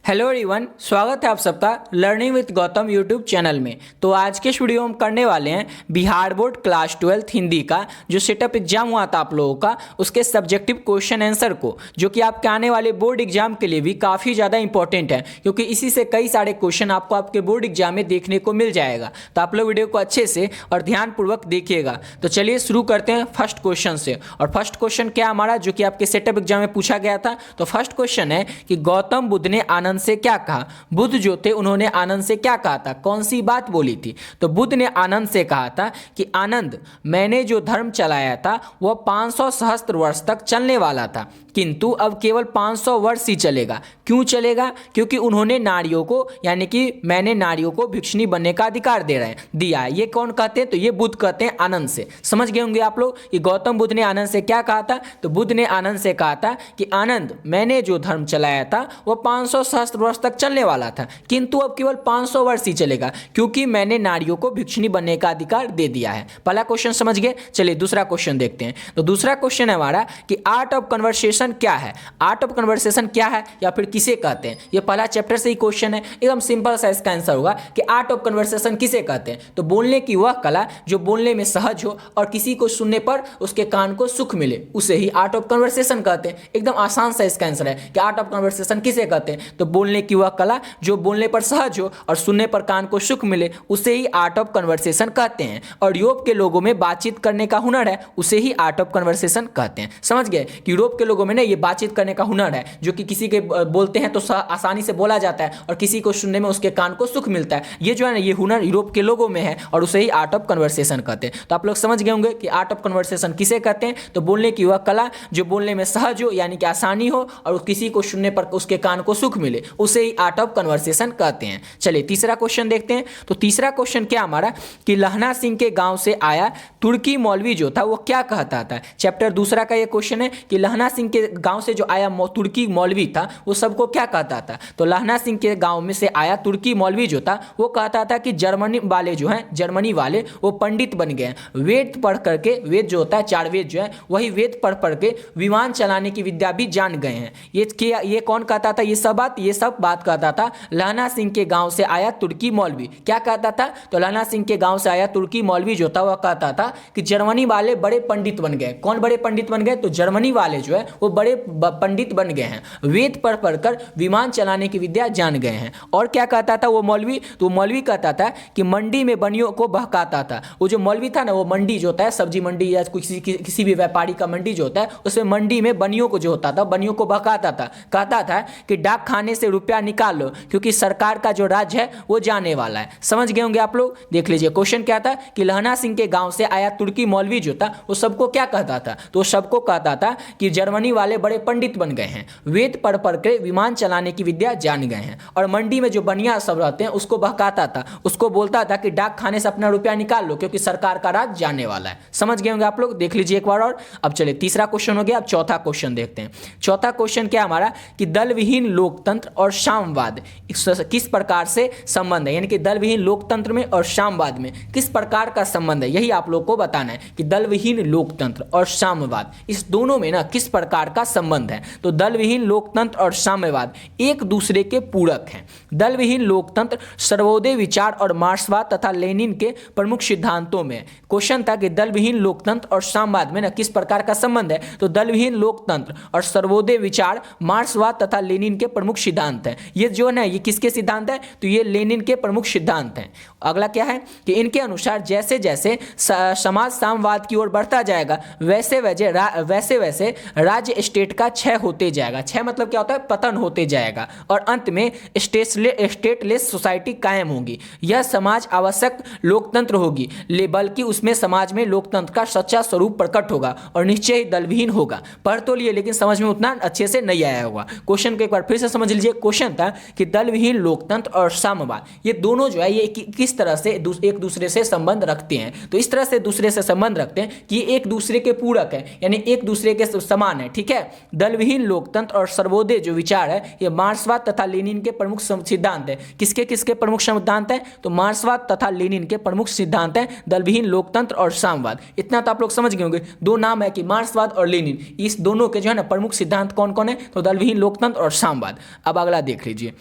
Hello everyone, स्वागत है आप सबका learning with Gautam YouTube channel में। तो आज के इस वीडियो में हम करने वाले हैं बिहार बोर्ड क्लास 12 हिंदी का जो सेटअप एग्जाम हुआ था आप लोगों का, उसके सब्जेक्टिव क्वेश्चन आंसर को, जो कि आपके आने वाले बोर्ड एग्जाम के लिए भी काफ़ी ज़्यादा इंपॉर्टेंट है, क्योंकि इसी से कई सारे क्वेश्चन आपको आपके बोर्ड एग्जाम में देखने को मिल जाएगा। तो आप लोग वीडियो को अच्छे से और ध्यानपूर्वक देखिएगा। तो चलिए शुरू करते हैं फर्स्ट क्वेश्चन से। और फर्स्ट क्वेश्चन क्या हमारा, जो कि आपके सेटअप एग्जाम में पूछा गया था। तो फर्स्ट क्वेश्चन है कि गौतम बुद्ध ने आनंद से क्या कहा। बुद्ध जो थे उन्होंने आनंद से क्या कहा था, कौन सी बात बोली थी। तो बुद्ध ने आनंद से कहा था कि आनंद, मैंने जो धर्म चलाया था वह 500 सहस्त्र वर्ष तक चलने वाला था, किंतु अब केवल 500 वर्ष ही चलेगा। क्यों चलेगा? क्योंकि उन्होंने नारियों को, यानी कि मैंने नारियों को भिक्षुणी बनने का अधिकार दिया है। ये कौन कहते हैं? तो ये बुद्ध कहते हैं आनंद से। समझ गए होंगे आप लोग कि गौतम बुद्ध ने आनंद से क्या कहा था। तो बुद्ध ने आनंद से कहा था कि आनंद, मैंने जो धर्म चलाया था वह 500 सहस्त्र वर्ष तक चलने वाला था, किंतु अब केवल 500 वर्ष ही चलेगा, क्योंकि मैंने नारियों को भिक्षुणी बनने का अधिकार दे दिया है। पहला क्वेश्चन समझ गए। चलिए दूसरा क्वेश्चन देखते हैं। तो दूसरा क्वेश्चन है हमारा कि आर्ट ऑफ कन्वर्सेशन क्या है। आर्ट ऑफ कन्वर्सेशन क्या है या फिर किसे कहते हैं। ये पहला चैप्टर से ही क्वेश्चन है, एकदम सिंपल सा इसका आंसर होगा कि आर्ट ऑफ कन्वर्सेशन किसे कहते हैं। तो बोलने की वह कला जो बोलने में सहज हो और किसी को सुनने पर उसके कान को सुख मिले, उसे ही आर्ट ऑफ कन्वर्सेशन कहते हैं। एकदम आसान सा इसका आंसर है कि आर्ट ऑफ कन्वर्सेशन किसे कहते हैं। तो बोलने की वह कला जो बोलने पर सहज हो और सुनने पर कान को सुख मिले, उसे ही आर्ट ऑफ कन्वर्सेशन कहते हैं। और यूरोप के लोगों में बातचीत करने का हुनर है, उसे ही आर्ट ऑफ कन्वर्सेशन कहते हैं। समझ गए कि यूरोप के लोगों में ना ये बातचीत करने का हुनर है, जो कि किसी के बोलते हैं तो आसानी से बोला जाता है और किसी को सुनने में उसके कान को सुख मिलता है। ये जो है ना, ये हुनर यूरोप के लोगों में है और उसे ही आर्ट ऑफ कन्वर्सेशन कहते हैं। तो आप लोग समझ गए होंगे कि आर्ट ऑफ कन्वर्सेशन किसे कहते हैं। तो बोलने की वह कला जो बोलने में सहज हो, यानी कि आसानी हो और किसी को सुनने पर उसके कान को सुख मिले, उसे ही आर्ट ऑफ कन्वर्सेशन कहते हैं। चलिए तीसरा क्वेश्चन देखते हैं। तो तीसरा क्वेश्चन क्या हमारा कि लहना सिंह के गांव से आया तुर्की मौलवी जो था वो क्या कहता था। चैप्टर दूसरा का ये क्वेश्चन है कि लहना सिंह के गांव से जो आया तुर्की मौलवी था वो सबको क्या कहता था। तो लहना सिंह के गांव में से आया तुर्की मौलवी जो था वो कहता था कि जर्मनी वाले जो हैं, जर्मनी वाले वो पंडित बन गए हैं। वेद पढ़ करके, वेद जो होता है चार वेद जो है, वही वेद पढ़ पढ़ के विमान चलाने की विद्या भी जान गए हैं। ये कौन कहता था? ये सब बात कहता था लहना सिंह के गांव से आया तुर्की मौलवी। क्या कहता था? तो लहना सिंह के गांव से आया तुर्की मौलवी जो था वह कहता था कि जर्मनी वाले बड़े पंडित बन गए। कौन बड़े पंडित बन गए? तो जर्मनी वाले जो है वो बड़े पंडित बन गए हैं, वेद पढ़ पढ़कर विमान चलाने की विद्या जान गए हैं। और क्या कहता था वो मौलवी? तो मौलवी कहता था कि मंडी में बनियों को बहकाता था। वो जो मौलवी था ना, वो मंडी जो होता है सब्जी मंडी या किसी भी व्यापारी का मंडी जो होता है, उसमें मंडी में बनियों को जो होता था, बनियों को बहकाता था। कहता था कि डाक खाने से रुपया निकाल लो, क्योंकि सरकार का जो राज्य है वो जाने वाला है। समझ गए होंगे आप लोग। देख लीजिए क्वेश्चन क्या था कि लहना सिंह के गांव से आया तुर्की मौलवी जो था वो सबको क्या कहता था। तो सबको कहता था कि जर्मनी वाले बड़े पंडित बन गए हैं, वेद पढ़ पढ़ के विमान चलाने की विद्या जान गए हैं। और मंडी में जो बनिया सब रहते हैं उसको बहकाता था, उसको बोलता था कि डाक खाने से अपना रुपया निकाल लो, क्योंकि सरकार का राज जाने वाला है। समझ गए होंगे आप लोग। देख लीजिए एक बार और। अब चलिए तीसरा क्वेश्चन हो गया, अब चौथा क्वेश्चन देखते हैं। चौथा क्वेश्चन क्या हमारा कि दल विहीन लोकतंत्र और साम्यवाद किस प्रकार से संबंध है, यानी कि दल विहीन लोकतंत्र में और साम्यवाद में किस प्रकार का संबंध है, यही आप लोग को बताना है कि दल विहीन लोकतंत्र और साम्यवाद इस दोनों में ना किस प्रकार का संबंध है। तो दल विहीन लोकतंत्र और साम्यवाद एक दूसरे के पूरक हैं। दल विहीन लोकतंत्र सर्वोदय विचार और मार्क्सवाद तथा लेनिन के प्रमुख सिद्धांतों में। क्वेश्चन था कि दल विहीन लोकतंत्र और साम्यवाद में ना किस प्रकार का संबंध है। तो दल विहीन लोकतंत्र और सर्वोदय विचार मार्क्सवाद तथा लेनिन के प्रमुख सिद्धांत हैं। ये जो है ये किसके सिद्धांत है? तो ये लेनिन के प्रमुख सिद्धांत हैं। अगला क्या है कि इनके अनुसार जैसे जैसे समाज साम्यवाद की ओर बढ़ता जाएगा वैसे वैसे राज्य स्टेट का क्षय होते जाएगा। क्षय मतलब क्या होता है? पतन होते जाएगा। और अंत में स्टेटलेस सोसाइटी कायम होगी। यह समाज आवश्यक लोकतंत्र होगी, बल्कि उसमें समाज में लोकतंत्र का सच्चा स्वरूप प्रकट होगा और निश्चय ही दलविहीन होगा। पढ़ तो लिए लेकिन समझ में उतना अच्छे से नहीं आया होगा। क्वेश्चन को एक बार फिर से समझ लीजिए। क्वेश्चन था कि दलविहीन लोकतंत्र और साम्यवाद ये दोनों जो है ये किस तरह से एक दूसरे से संबंध रखते हैं। तो इस तरह से दूसरे से संबंध रखते हैं कि एक दूसरे के पूरक है, यानी एक दूसरे के समान है। ठीक है। दलविहीन लोकतंत्र और सर्वोदय जो विचार है ये मार्क्सवाद तथा लेनिन के प्रमुख सिद्धांत है। किसके किसके प्रमुख सिद्धांत है? तो मार्क्सवाद तथा लेनिन के प्रमुख सिद्धांत है दलविहीन लोकतंत्र और साम्यवाद। इतना तो आप लोग समझ गए होंगे। दो नाम है कि मार्क्सवाद और लेनिन, इस दोनों के जो है ना प्रमुख सिद्धांत कौन कौन है? तो दलविहीन लोकतंत्र और साम्यवाद। अब अगला देख लीजिए।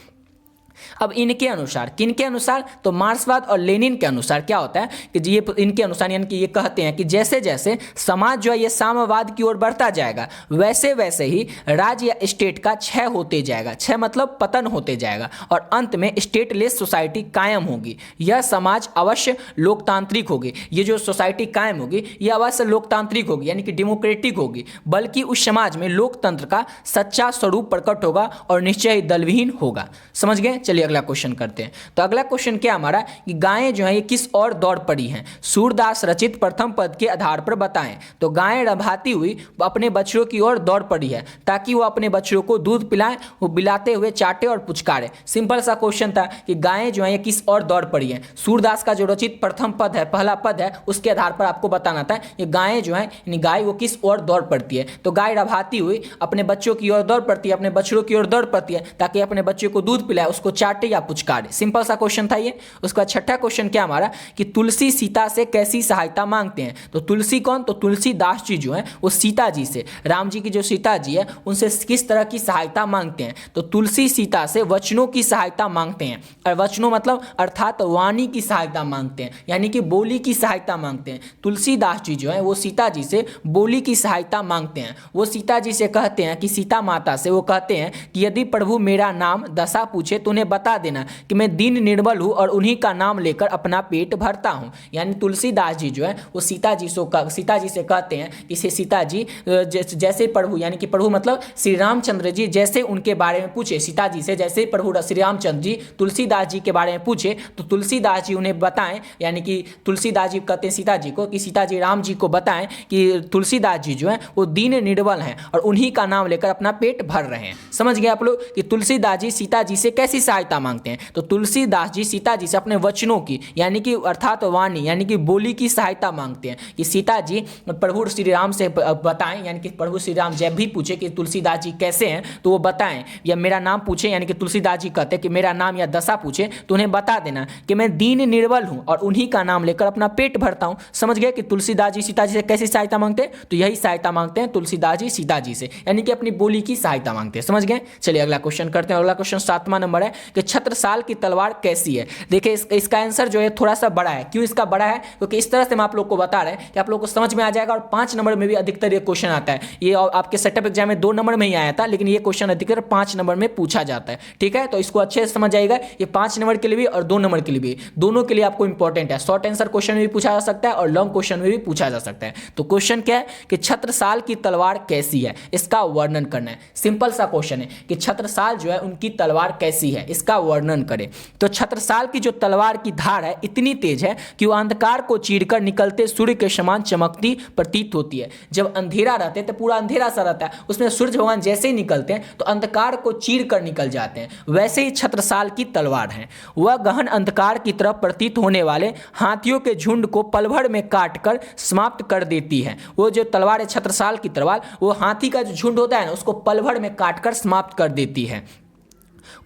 अब इनके अनुसार, किनके अनुसार, तो मार्क्सवाद और लेनिन के अनुसार क्या होता है कि ये इनके अनुसार यानी कि ये कहते हैं कि जैसे जैसे समाज जो है ये साम्यवाद की ओर बढ़ता जाएगा वैसे वैसे ही राज्य या स्टेट का क्षय होते जाएगा। क्षय मतलब पतन होते जाएगा और अंत में स्टेटलेस सोसाइटी कायम होगी। यह समाज अवश्य लोकतांत्रिक होगी। ये जो सोसाइटी कायम होगी ये अवश्य लोकतांत्रिक होगी यानी कि डेमोक्रेटिक होगी, बल्कि उस समाज में लोकतंत्र का सच्चा स्वरूप प्रकट होगा और निश्चय ही दलविहीन होगा। समझ गए? चलिए अगला क्वेश्चन करते हैं। तो अगला क्वेश्चन क्या हमारा कि गायें जो है ये किस ओर दौड़ पड़ी हैं? सूरदास रचित प्रथम पद के आधार पर बताएं। तो गायें रभाती हुई अपने बछड़ों की ओर दौड़ पड़ी है ताकि वो अपने बछड़ों को दूध पिलाएं, वो बिलाते हुए चाटे और पुचकारे। सिंपल सा क्वेश्चन था कि गायें जो है ये किस ओर दौड़ पड़ी हैं। सूरदास का जो रचित प्रथम पद है, पहला पद है, उसके आधार पर आपको बताना था ये गायें जो है यानी गाय वो किस ओर दौड़ पड़ती है। तो गाय रभाती हुई अपने बच्चों की ओर दौड़ पड़ती है, अपने बछड़ों की ओर दौड़ पड़ती है ताकि अपने बच्चों को दूध पिलाए, उसको चाटे या पुचकारे। सिंपल सा क्वेश्चन था ये। उसका छठा क्वेश्चन क्या हमारा कि तुलसी सीता से कैसी सहायता मांगते हैं। तो तुलसी कौन? तो तुलसीदास जी जो है वो सीता जी से, राम जी की जो सीता जी है उनसे किस तरह की सहायता मांगते हैं। तो तुलसी सीता से वचनों की सहायता मांगते हैं। और वचनों मतलब अर्थात वाणी की सहायता मांगते हैं यानी कि बोली की सहायता मांगते हैं। तुलसीदास जी जो है वो सीता जी से बोली की सहायता मांगते हैं। वो सीता जी से कहते हैं कि सीता माता से वो कहते हैं कि यदि प्रभु मेरा नाम दशा पूछे तो उन्हें बता देना कि मैं दीन निर्बल हूँ और उन्हीं का नाम लेकर अपना पेट भरता हूँ। यानी तुलसीदास जी जो है वो सीता जी से कहते हैं कि सीता जी जैसे प्रभु यानी कि प्रभु मतलब श्री रामचंद्र जी जैसे उनके बारे में पूछे सीता जी से, जैसे प्रभु श्री रामचंद्र जी तुलसीदास जी के बारे में पूछे तो तुलसीदास जी उन्हें बताएं, यानी कि तुलसीदास जी कहते हैं सीता जी को कि सीता जी राम जी को बताएं कि तुलसीदास जी जो है वो दीन निर्बल हैं और उन्हीं का नाम लेकर अपना पेट भर रहे हैं। समझ गए आप लोग कि तुलसीदास जी सीता जी से कैसी सहायता मांगते हैं। तो तुलसीदास जी सीता जी से अपने वचनों की यानी कि अर्थात वाणी यानी कि बोली की सहायता मांगते हैं कि सीता जी प्रभु श्री राम से बताएं, यानी कि प्रभु श्री राम जब भी पूछे कि तुलसीदास जी कैसे हैं तो वो बताएं, या मेरा नाम पूछे यानी कि तुलसीदास जी कहते हैं कि मेरा नाम या दशा पूछे तो उन्हें बता देना कि मैं दीन निर्बल हूं और उन्हीं का नाम लेकर अपना पेट भरता हूं। समझ गए कि तुलसीदास जी सीता जी से कैसी सहायता मांगते हैं? तो यही सहायता मांगते हैं तुलसीदास जी सीता जी से, यानी कि अपनी बोली की सहायता मांगते हैं। समझ गए? चलिए अगला क्वेश्चन करते हैं। अगला क्वेश्चन 7वां नंबर है कि छत्रसाल की तलवार कैसी है। देखिए इसका आंसर जो है थोड़ा सा बड़ा है। क्यों इसका बड़ा है? क्योंकि इस तरह से हम आप लोग को बता रहे हैं कि आप लोग को समझ में आ जाएगा और 5 नंबर में भी अधिकतर ये क्वेश्चन आता है। ये आपके सेटअप एग्जाम में 2 नंबर में ही आया था, लेकिन ये क्वेश्चन अधिकतर 5 नंबर में पूछा जाता है। ठीक है, तो इसको अच्छे से समझ जाएगा। ये 5 नंबर के लिए भी और 2 नंबर के लिए भी, दोनों के लिए आपको इंपॉर्टेंट है। शॉर्ट आंसर क्वेश्चन में भी पूछा जा सकता है और लॉन्ग क्वेश्चन में भी पूछा जा सकता है। तो क्वेश्चन क्या है कि छत्रसाल की तलवार कैसी है, इसका वर्णन करना है। सिंपल सा क्वेश्चन है कि छत्रसाल जो है उनकी तलवार कैसी है, इसका वर्णन करें। तो छत्रसाल की जो तलवार की धार है इतनी तेज है कि वो अंधकार को चीरकर निकलते सूर्य के समान चमकती प्रतीत होती है। जब अंधेरा रहते तो पूरा अंधेरा सा रहता है, उसमें सूर्य भगवान जैसे ही निकलते हैं तो अंधकार को चीर कर निकल जाते हैं। वैसे ही छत्रसाल की तलवार है। वह गहन अंधकार की तरफ प्रतीत होने वाले हाथियों के झुंड को पल भर में काटकर समाप्त कर देती है। वो जो तलवार है छत्रसाल की तलवार, वो हाथी का जो झुंड होता है ना उसको पल भर में काटकर समाप्त कर देती है।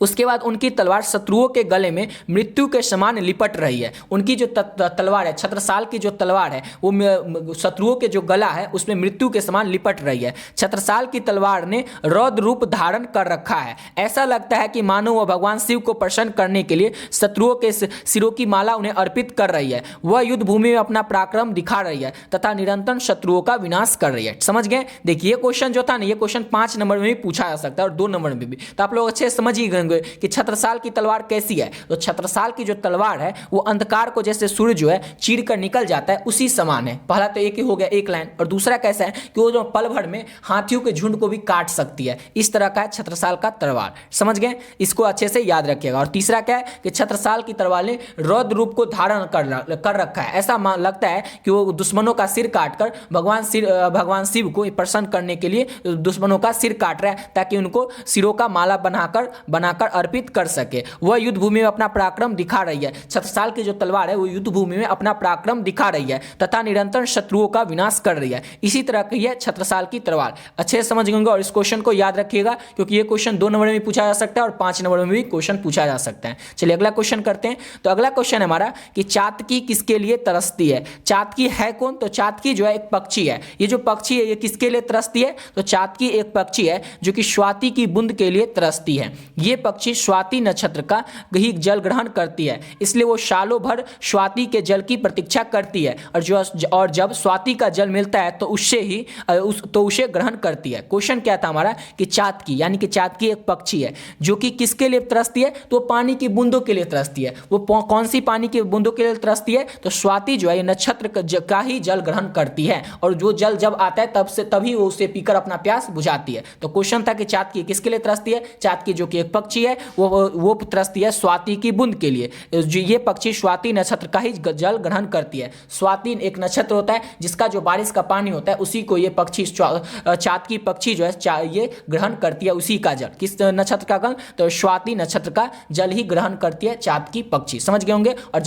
उसके बाद उनकी तलवार शत्रुओं के गले में मृत्यु के समान लिपट रही है। उनकी जो तलवार है, छत्रसाल की जो तलवार है, वो शत्रुओं के जो गला है उसमें मृत्यु के समान लिपट रही है। छत्रसाल की तलवार ने रौद्र रूप धारण कर रखा है। ऐसा लगता है कि मानो वह भगवान शिव को प्रसन्न करने के लिए शत्रुओं के सिरों की माला उन्हें अर्पित कर रही है। वह युद्ध भूमि में अपना पराक्रम दिखा रही है तथा निरंतर शत्रुओं का विनाश कर रही है। समझ गए? देखिए क्वेश्चन जो था ना, ये क्वेश्चन 5 नंबर में भी पूछा जा सकता है और 2 नंबर में भी। तो आप लोग अच्छे समझ ही गए कि छत्रसाल की तलवार कैसी है। तो छत्रसाल की जो तलवार है वो अंधकार को जैसे सूर्य जो है चीर कर निकल जाता है उसी समान है। पहला तो एक ही हो गया, एक लाइन, और दूसरा कैसा है कि वो जो पल भर में हाथियों के झुंड को भी काट सकती है। इस तरह का है छत्रसाल का तलवार। समझ गए? इसको अच्छे से याद रखिएगा। और तीसरा क्या है कि छत्रसाल की तलवार ने रौद्र रूप को धारण कर रखा है। ऐसा लगता है कि वो दुश्मनों का सिर काटकर भगवान शिव को प्रसन्न करने के लिए दुश्मनों का सिर काट रहा है ताकि उनको सिरों का माला बनाकर अर्पित कर सके। वह युद्ध भूमि में अपना पराक्रम दिखा रही है। छत्रसाल की जो तलवार है वो युद्ध भूमि में अपना पराक्रम दिखा रही है तथा निरंतर शत्रुओं का विनाश कर रही है। इसी तरह की है छत्रसाल की तलवार। अच्छे से समझ गए और इस क्वेश्चन को याद रखिएगा क्योंकि ये क्वेश्चन 2 नंबर में पूछा जा सकता है और 5 नंबर में भी क्वेश्चन पूछा जा सकता है। चलिए अगला क्वेश्चन करते हैं। तो अगला क्वेश्चन है हमारा कि चातकी किसके लिए तरसती है। चातकी है कौन? तो चातकी जो है एक पक्षी है। ये जो पक्षी है ये किसके लिए तरसती है? तो चातकी एक पक्षी है जो कि स्वाति की बूंद के लिए तरसती है। ये ये पक्षी स्वाति नक्षत्र का ही जल ग्रहण करती है, इसलिए वो सालों भर स्वाति के जल की प्रतीक्षा करती है और जब स्वाति का जल मिलता है तो उसे ग्रहण करती है। क्वेश्चन क्या था हमारा कि चातकी, यानी कि चातकी एक पक्षी है जो कि किसके लिए तरसती है, तो पानी की बूंदों के लिए तरसती है। वो कौन सी पानी की बूंदों के लिए तरसती है, तो स्वाति जो है ये नक्षत्र का ही जल ग्रहण करती है और जो जल जब आता है तभी वो उसे पीकर अपना प्यास बुझाती है। तो क्वेश्चन था कि चातकी किसके लिए तरसती है, चातकी जो कि एक पक्षी है वो तरसती है स्वाति की बूंद के लिए। जो ये पक्षी स्वाति नक्षत्र का ही जल ग्रहण करती है। स्वाति एक नक्षत्र होता है जिसका जो बारिश का पानी होता है उसी को ये पक्षी चातकी पक्षी जो है ये ग्रहण करती है, उसी का जल। किस नक्षत्र का जल, तो स्वाति नक्षत्र का जल ही ग्रहण करती है चातकी पक्षी। समझ गए होंगे। और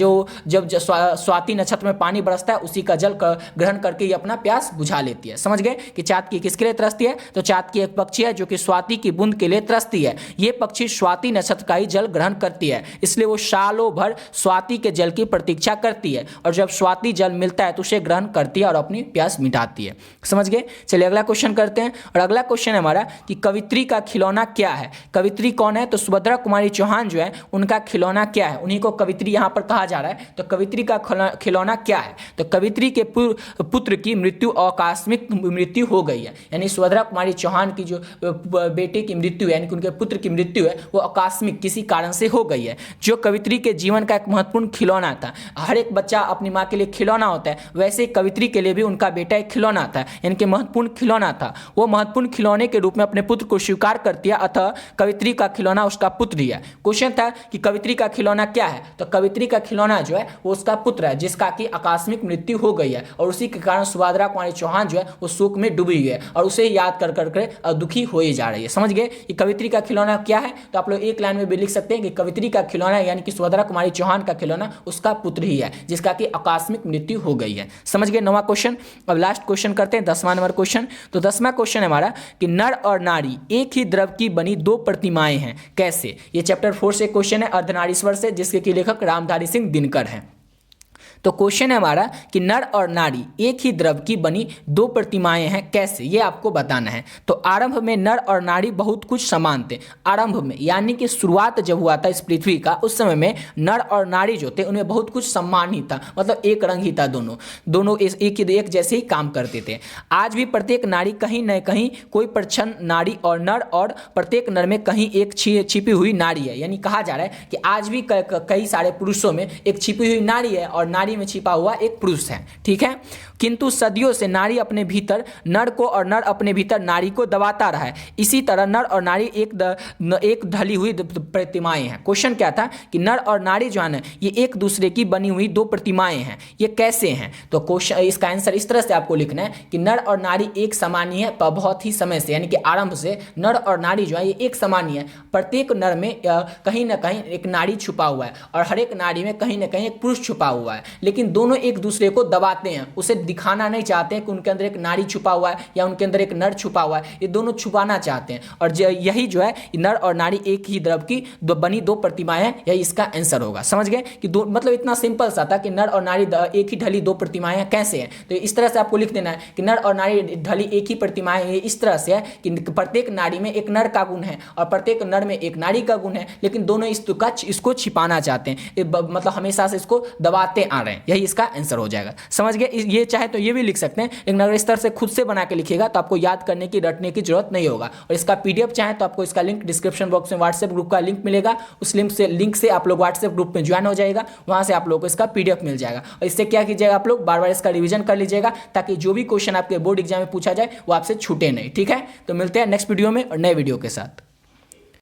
जब स्वाति नक्षत्र में पानी बरसता है उसी का जल ग्रहण करके ये अपना प्यास बुझा लेती है। समझ गए कि चातकी किसके लिए तरसती है, तो चातकी एक पक्षी है जो कि स्वाति की बूंद के लिए तरसती है। ये पक्षी स्वाति नक्षत्र का ही जल ग्रहण करती है, इसलिए वो सालों भर स्वाति के जल की प्रतीक्षा करती है और जब स्वाति जल मिलता है तो उसे ग्रहण करती है और अपनी प्यास मिटाती है। समझ गए। चलिए अगला क्वेश्चन करते हैं। और अगला क्वेश्चन है हमारा कि कवित्री का खिलौना क्या है। कवित्री कौन है, तो सुभद्रा कुमारी चौहान जो है उनका खिलौना क्या है, उन्हीं को कवित्री यहाँ पर कहा जा रहा है। तो कवित्री का खिलौना क्या है, तो कवित्री के पुत्र की मृत्यु आकस्मिक मृत्यु हो गई है, यानी सुभद्रा कुमारी चौहान की जो बेटे की मृत्यु है, यानी कि उनके पुत्र की मृत्यु है वो आकस्मिक किसी कारण से हो गई है, जो कवित्री के जीवन का एक महत्वपूर्ण खिलौना था। हर एक बच्चा अपनी माँ के लिए खिलौना होता है, वैसे कवित्री के लिए भी उनका बेटा एक खिलौना था, यानी कि महत्वपूर्ण खिलौना था। वो महत्वपूर्ण खिलौने के रूप में अपने पुत्र को स्वीकार करती है, अतः कवित्री का खिलौना उसका पुत्र ही है। क्वेश्चन था कि कवित्री का खिलौना क्या है, तो कवित्री का खिलौना जो है वो उसका पुत्र है जिसका कि आकस्मिक मृत्यु हो गई है और उसी के कारण सुभद्रा कुमारी चौहान जो है वो शोक में डूबी हुई है और उसे याद कर करके दुखी हो ही जा रही है। समझ गए कि कवित्री का खिलौना क्या है, तो आप लोग एक लाइन में भी लिख सकते हैं कि कवित्री का खिलौना यानी कि सुभद्रा कुमारी चौहान का खिलौना उसका पुत्र ही है जिसका कि आकस्मिक मृत्यु हो गई है। समझ गए। 9वां क्वेश्चन। अब लास्ट क्वेश्चन करते हैं 10वां नंबर क्वेश्चन। तो 10वां क्वेश्चन है हमारा कि नर और नारी एक ही द्रव की बनी दो प्रतिमाएं हैं, कैसे। ये चैप्टर 4 से क्वेश्चन है, अर्धनारीश्वर से, जिसके कि लेखक रामधारी सिंह दिनकर हैं। तो क्वेश्चन है हमारा कि नर और नारी एक ही द्रव की बनी दो प्रतिमाएं हैं, कैसे, ये आपको बताना है। तो आरंभ में नर और नारी बहुत कुछ समान थे। आरंभ में यानी कि शुरुआत जब हुआ था इस पृथ्वी का, उस समय में नर और नारी जो थे उनमें बहुत कुछ समान ही था, मतलब एक रंग ही था, दोनों एक जैसे ही काम करते थे। आज भी प्रत्येक नारी कहीं न कहीं कोई प्रच्छन्न नारी और नर, और प्रत्येक नर में कहीं एक छिपी हुई नारी है। यानी कहा जा रहा है कि आज भी कई सारे पुरुषों में एक छिपी हुई नारी है और नारी में छिपा हुआ एक पुरुष है। ठीक है। किंतु सदियों से नारी अपने भीतर नर को और नर अपने भीतर नारी को दबाता रहा है। इसी तरह नर और नारी एक ढली हुई प्रतिमाएं हैं। क्वेश्चन क्या था कि नर और नारी जो है ना ये एक दूसरे की बनी हुई दो प्रतिमाएं हैं, ये कैसे हैं। तो क्वेश्चन इसका आंसर इस तरह से आपको लिखना है कि नर और नारी एक समान ही है बहुत ही समय से, यानी कि आरंभ से नर और नारी जो है ये एक समान ही है। प्रत्येक नर में कहीं ना कहीं एक नारी छुपा हुआ है और हर एक नारी में कहीं ना कहीं एक पुरुष छुपा हुआ है, लेकिन दोनों एक दूसरे को दबाते हैं, उसे दिखाना नहीं चाहते हैं कि उनके अंदर एक नारी छुपा हुआ है या उनके अंदर एक नर छुपा हुआ है, ये दोनों छुपाना चाहते हैं। और यही जो है नर और नारी एक ही द्रव की बनी दो प्रतिमाएं हैं, यही इसका आंसर होगा। समझ गए कि दो, मतलब इतना सिंपल सा था कि नर और नारी एक ही ढली दो प्रतिमाएं हैं, कैसे हैं। तो इस तरह से आपको लिख देना है कि नर और नारी ढली एक ही प्रतिमाएं हैं, इस तरह से है कि प्रत्येक नारी में एक नर का गुण है और प्रत्येक नर में एक नारी का गुण है, लेकिन दोनों इसको छिपाना चाहते हैं, मतलब हमेशा से इसको दबाते आ रहे हैं, यही इसका आंसर हो जाएगा। समझ गए। ये चाहे तो ये भी लिख सकते हैं, लेकिन अगर इस तरह से खुद से बना के लिखिएगा तो आपको याद करने की रटने की जरूरत नहीं होगा। और इसका पीडीएफ चाहे तो आपको इसका लिंक डिस्क्रिप्शन बॉक्स में व्हाट्सएप ग्रुप का लिंक मिलेगा, उस लिंक से आप लोग व्हाट्सएप ग्रुप में ज्वाइन हो जाएगा, वहां से आप लोग को इसका पीडीएफ मिल जाएगा। और इससे क्या कीजिएगा, आप लोग बार बार इसका रिविजन कर लीजिएगा ताकि जो भी क्वेश्चन आपके बोर्ड एग्जाम में पूछा जाए वो आपसे छूटे नहीं। ठीक है। तो मिलते हैं नेक्स्ट वीडियो में और नए वीडियो के साथ।